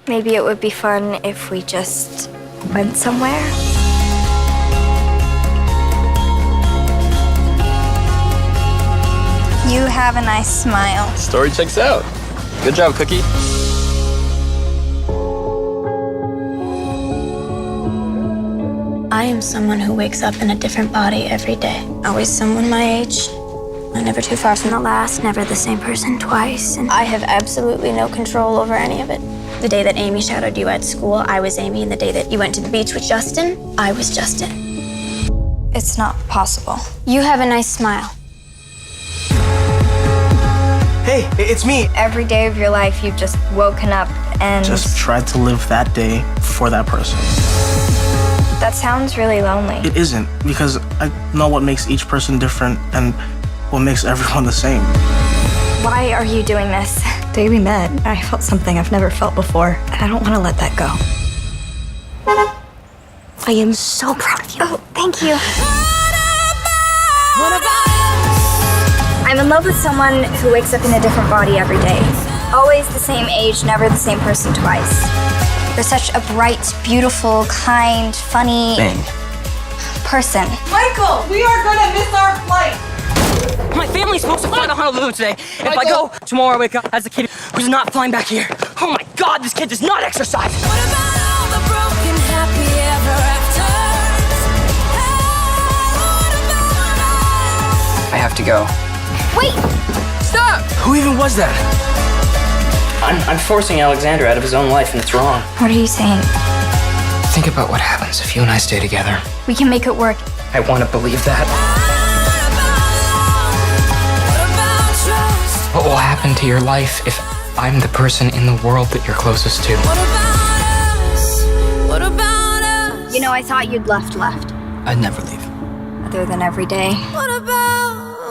Maybe it would be fun if we just went somewhere. You have a nice smile. Story checks out. Good job, Cookie. I am someone who wakes up in a different body every day. Always someone my age. I'm never too far from the last, never the same person twice. And I have absolutely no control over any of it. The day that Amy shadowed you at school, I was Amy, and the day that you went to the beach with Justin, I was Justin. It's not possible. You have a nice smile. Hey, it's me. Every day of your life, you've just woken up and... Just tried to live that day for that person. That sounds really lonely. It isn't, because I know what makes each person different and what makes everyone the same. Why are you doing this? The day we met, I felt something I've never felt before, and I don't want to let that go. I am so proud of you. Oh, thank you. What about I'm in love with someone who wakes up in a different body every day. Always the same age, never the same person twice. You're such a bright, beautiful, kind, funny person. Michael, we are gonna miss our flight. My family's supposed to fly to Honolulu today. And if I go, tomorrow I wake up as a kid who's not flying back here. Oh my God, this kid does not exercise. What about all the broken happy ever afters? What about I have to go. Wait! Stop! Who even was that? I'm forcing Alexander out of his own life, and it's wrong. What are you saying? Think about what happens if you and I stay together. We can make it work. I want to believe that. trust? What will happen to your life if I'm the person in the world that you're closest to? What about us? What about us? You know, I thought you'd left. I'd never leave. Other than every day. What about